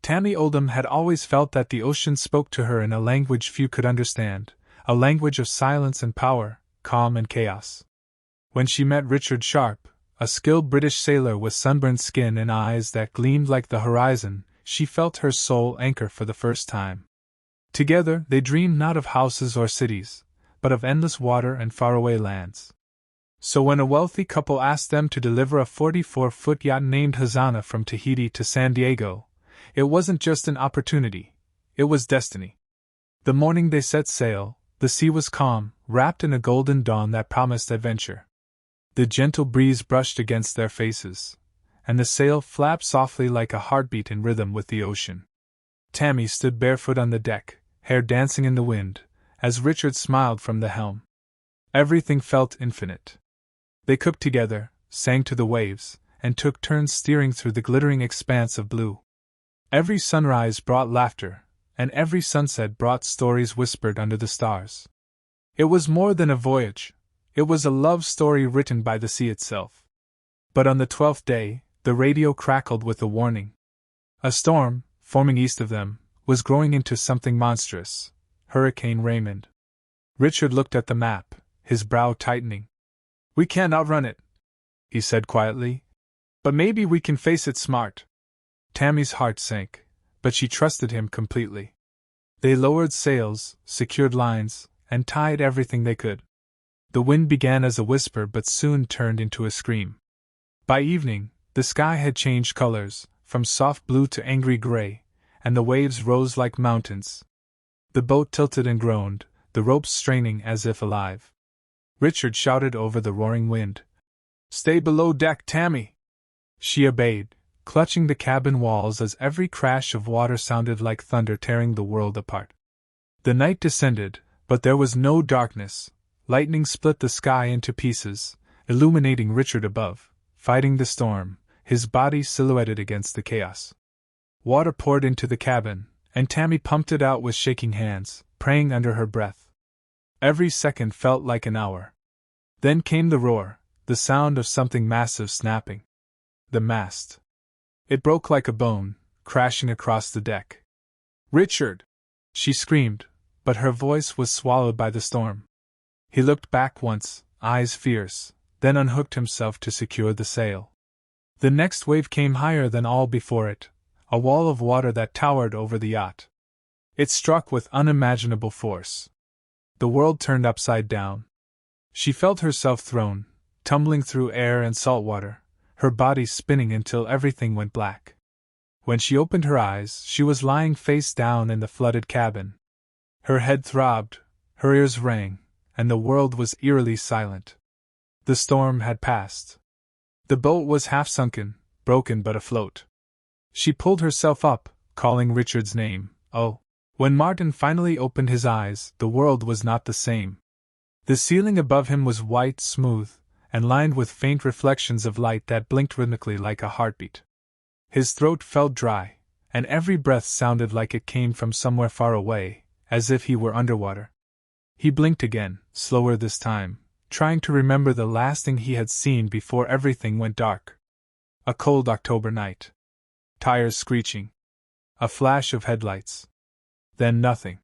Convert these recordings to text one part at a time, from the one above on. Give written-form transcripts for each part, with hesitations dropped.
Tammy Oldham had always felt that the ocean spoke to her in a language few could understand, a language of silence and power, calm and chaos. When she met Richard Sharp, a skilled British sailor with sunburned skin and eyes that gleamed like the horizon, she felt her soul anchor for the first time. Together, they dreamed not of houses or cities, but of endless water and faraway lands. So when a wealthy couple asked them to deliver a 44-foot yacht named Hazana from Tahiti to San Diego, it wasn't just an opportunity, it was destiny. The morning they set sail, the sea was calm, wrapped in a golden dawn that promised adventure. The gentle breeze brushed against their faces, and the sail flapped softly like a heartbeat in rhythm with the ocean. Tammy stood barefoot on the deck, hair dancing in the wind, as Richard smiled from the helm. Everything felt infinite. They cooked together, sang to the waves, and took turns steering through the glittering expanse of blue. Every sunrise brought laughter, and every sunset brought stories whispered under the stars. It was more than a voyage, it was a love story written by the sea itself. But on the 12th day, the radio crackled with a warning. A storm, forming east of them, was growing into something monstrous, Hurricane Raymond. Richard looked at the map, his brow tightening. "We can't outrun it," he said quietly. "But maybe we can face it smart." Tammy's heart sank, but she trusted him completely. They lowered sails, secured lines, and tied everything they could. The wind began as a whisper but soon turned into a scream. By evening, the sky had changed colors, from soft blue to angry gray, and the waves rose like mountains. The boat tilted and groaned, the ropes straining as if alive. Richard shouted over the roaring wind, "Stay below deck, Tammy!" She obeyed, clutching the cabin walls as every crash of water sounded like thunder tearing the world apart. The night descended, but there was no darkness. Lightning split the sky into pieces, illuminating Richard above, fighting the storm, his body silhouetted against the chaos. Water poured into the cabin, and Tammy pumped it out with shaking hands, praying under her breath. Every second felt like an hour. Then came the roar, the sound of something massive snapping. The mast. It broke like a bone, crashing across the deck. "Richard!" she screamed, but her voice was swallowed by the storm. He looked back once, eyes fierce, then unhooked himself to secure the sail. The next wave came higher than all before it, a wall of water that towered over the yacht. It struck with unimaginable force. The world turned upside down. She felt herself thrown, tumbling through air and salt water, her body spinning until everything went black. When she opened her eyes, she was lying face down in the flooded cabin. Her head throbbed, her ears rang, and the world was eerily silent. The storm had passed. The boat was half sunken, broken but afloat. She pulled herself up, calling Richard's name. Oh! When Martin finally opened his eyes, the world was not the same. The ceiling above him was white, smooth, and lined with faint reflections of light that blinked rhythmically like a heartbeat. His throat felt dry, and every breath sounded like it came from somewhere far away, as if he were underwater. He blinked again, slower this time, trying to remember the last thing he had seen before everything went dark. A cold October night. Tires screeching. A flash of headlights. Then nothing.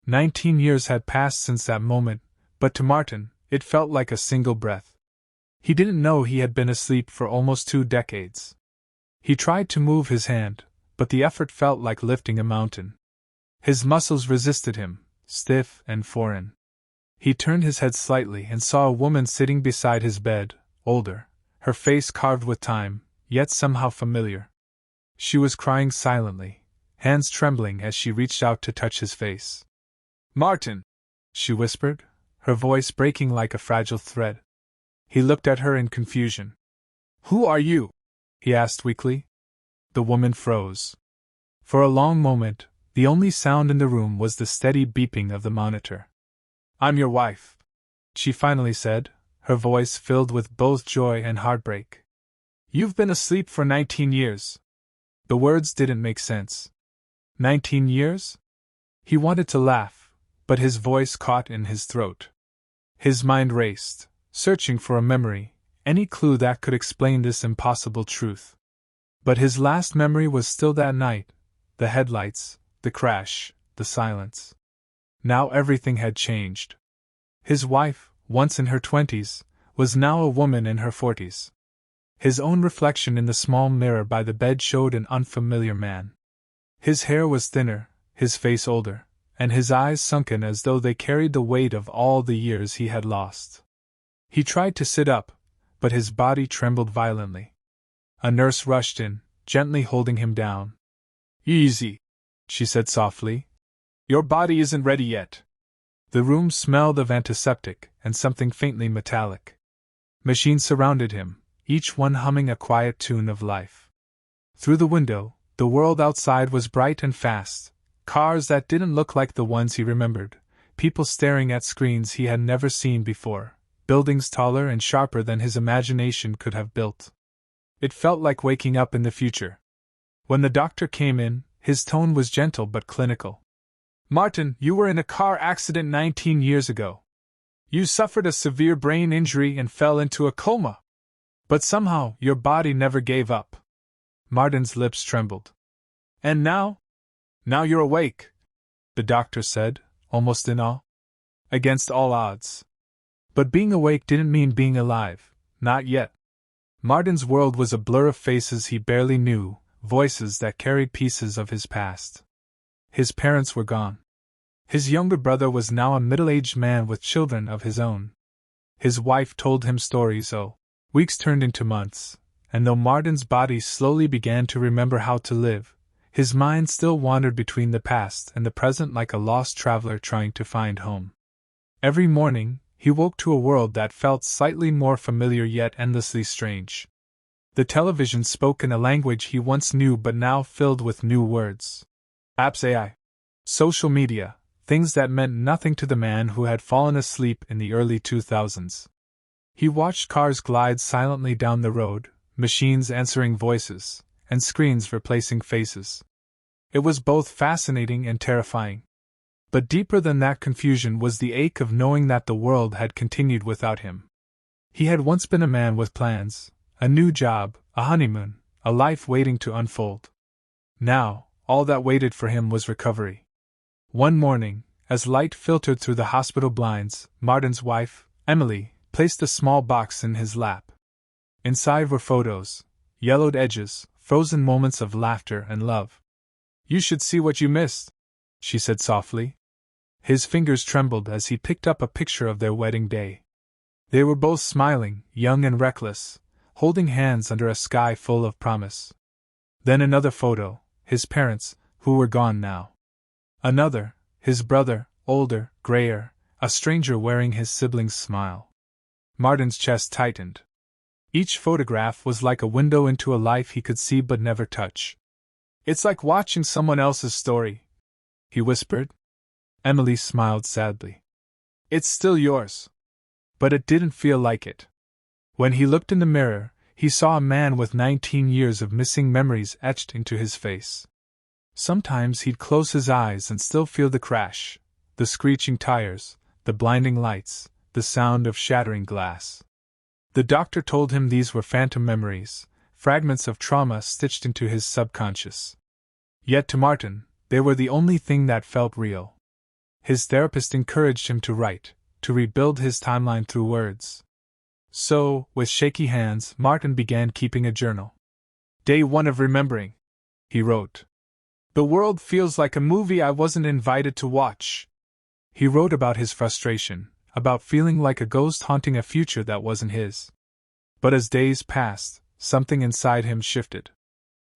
19 years had passed since that moment, but to Martin, it felt like a single breath. He didn't know he had been asleep for almost 2 decades. He tried to move his hand, but the effort felt like lifting a mountain. His muscles resisted him, stiff and foreign. He turned his head slightly and saw a woman sitting beside his bed, older, her face carved with time, yet somehow familiar. She was crying silently, hands trembling as she reached out to touch his face. "Martin!" she whispered, her voice breaking like a fragile thread. He looked at her in confusion. "Who are you?" he asked weakly. The woman froze. For a long moment, the only sound in the room was the steady beeping of the monitor. "I'm your wife," she finally said, her voice filled with both joy and heartbreak. "You've been asleep for 19 years. The words didn't make sense. 19 years? He wanted to laugh, but his voice caught in his throat. His mind raced, searching for a memory, any clue that could explain this impossible truth. But his last memory was still that night, the headlights, the crash, the silence. Now everything had changed. His wife, once in her 20s, was now a woman in her 40s. His own reflection in the small mirror by the bed showed an unfamiliar man. His hair was thinner, his face older, and his eyes sunken as though they carried the weight of all the years he had lost. He tried to sit up, but his body trembled violently. A nurse rushed in, gently holding him down. "Easy," she said softly. "Your body isn't ready yet." The room smelled of antiseptic and something faintly metallic. Machines surrounded him, each one humming a quiet tune of life. Through the window, the world outside was bright and fast, cars that didn't look like the ones he remembered, people staring at screens he had never seen before, buildings taller and sharper than his imagination could have built. It felt like waking up in the future. When the doctor came in, his tone was gentle but clinical. "Martin, you were in a car accident 19 years ago. You suffered a severe brain injury and fell into a coma. But somehow, your body never gave up." Martin's lips trembled. "And now? Now you're awake," the doctor said, almost in awe. "Against all odds." But being awake didn't mean being alive, not yet. Martin's world was a blur of faces he barely knew, voices that carried pieces of his past. His parents were gone. His younger brother was now a middle-aged man with children of his own. His wife told him stories. Weeks turned into months, and though Martin's body slowly began to remember how to live, his mind still wandered between the past and the present like a lost traveler trying to find home. Every morning, he woke to a world that felt slightly more familiar yet endlessly strange. The television spoke in a language he once knew but now filled with new words. Apps, AI, social media, things that meant nothing to the man who had fallen asleep in the early 2000s. He watched cars glide silently down the road, machines answering voices, and screens replacing faces. It was both fascinating and terrifying. But deeper than that confusion was the ache of knowing that the world had continued without him. He had once been a man with plans, a new job, a honeymoon, a life waiting to unfold. Now, all that waited for him was recovery. One morning, as light filtered through the hospital blinds, Martin's wife, Emily, placed a small box in his lap. Inside were photos, yellowed edges, frozen moments of laughter and love. "You should see what you missed," she said softly. His fingers trembled as he picked up a picture of their wedding day. They were both smiling, young and reckless, holding hands under a sky full of promise. Then another photo, his parents, who were gone now. Another, his brother, older, grayer, a stranger wearing his sibling's smile. Martin's chest tightened. Each photograph was like a window into a life he could see but never touch. "It's like watching someone else's story," he whispered. Emily smiled sadly. "It's still yours." But it didn't feel like it. When he looked in the mirror, he saw a man with 19 years of missing memories etched into his face. Sometimes he'd close his eyes and still feel the crash, the screeching tires, the blinding lights, the sound of shattering glass. The doctor told him these were phantom memories, fragments of trauma stitched into his subconscious. Yet to Martin, they were the only thing that felt real. His therapist encouraged him to write, to rebuild his timeline through words. So, with shaky hands, Martin began keeping a journal. "Day 1 of remembering," he wrote. "The world feels like a movie I wasn't invited to watch." He wrote about his frustration, about feeling like a ghost haunting a future that wasn't his. But as days passed, something inside him shifted.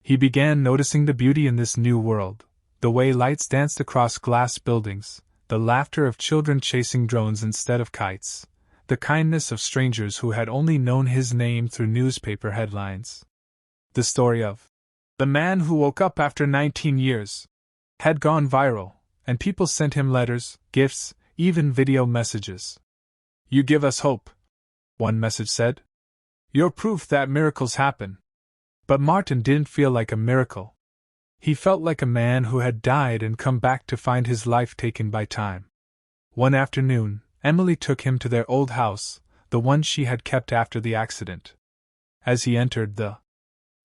He began noticing the beauty in this new world, the way lights danced across glass buildings, the laughter of children chasing drones instead of kites, the kindness of strangers who had only known his name through newspaper headlines. The story of the man who woke up after 19 years had gone viral, and people sent him letters, gifts, even video messages. "You give us hope," one message said. "You're proof that miracles happen." But Martin didn't feel like a miracle. He felt like a man who had died and come back to find his life taken by time. One afternoon, Emily took him to their old house, the one she had kept after the accident. As he entered the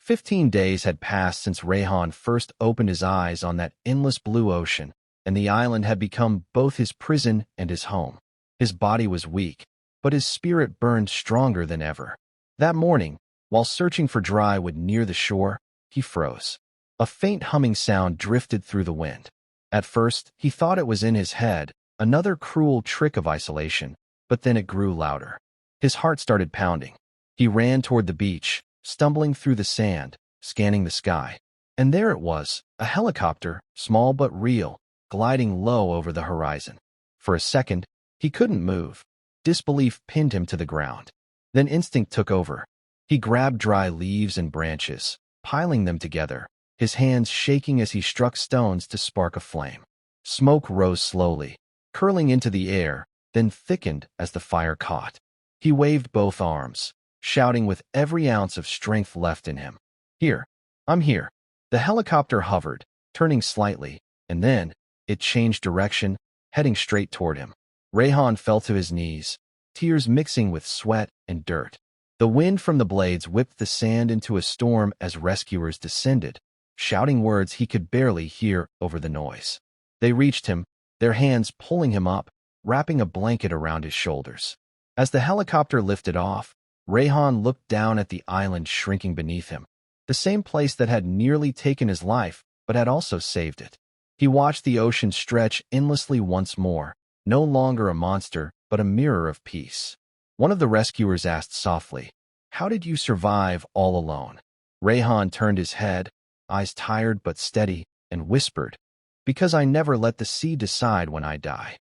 15 days had passed since Rayhan first opened his eyes on that endless blue ocean, and the island had become both his prison and his home. His body was weak, but his spirit burned stronger than ever. That morning, while searching for dry wood near the shore, he froze. A faint humming sound drifted through the wind. At first, he thought it was in his head, another cruel trick of isolation, but then it grew louder. His heart started pounding. He ran toward the beach, stumbling through the sand, scanning the sky. And there it was, a helicopter, small but real, gliding low over the horizon. For a second, he couldn't move. Disbelief pinned him to the ground. Then instinct took over. He grabbed dry leaves and branches, piling them together, his hands shaking as he struck stones to spark a flame. Smoke rose slowly, curling into the air, then thickened as the fire caught. He waved both arms, shouting with every ounce of strength left in him. "Here, I'm here." The helicopter hovered, turning slightly, and then it changed direction, heading straight toward him. Rayhan fell to his knees, tears mixing with sweat and dirt. The wind from the blades whipped the sand into a storm as rescuers descended, shouting words he could barely hear over the noise. They reached him, their hands pulling him up, wrapping a blanket around his shoulders. As the helicopter lifted off, Rayhan looked down at the island shrinking beneath him, the same place that had nearly taken his life but had also saved it. He watched the ocean stretch endlessly once more, no longer a monster but a mirror of peace. One of the rescuers asked softly, "How did you survive all alone?" Rayhan turned his head, eyes tired but steady, and whispered, "Because I never let the sea decide when I die."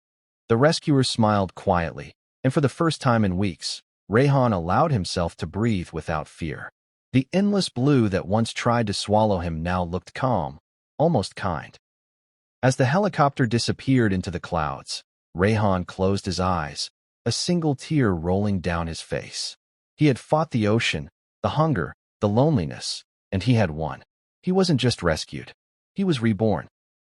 The rescuer smiled quietly, and for the first time in weeks, Rayhan allowed himself to breathe without fear. The endless blue that once tried to swallow him now looked calm, almost kind. As the helicopter disappeared into the clouds, Rayhan closed his eyes, a single tear rolling down his face. He had fought the ocean, the hunger, the loneliness, and he had won. He wasn't just rescued. He was reborn.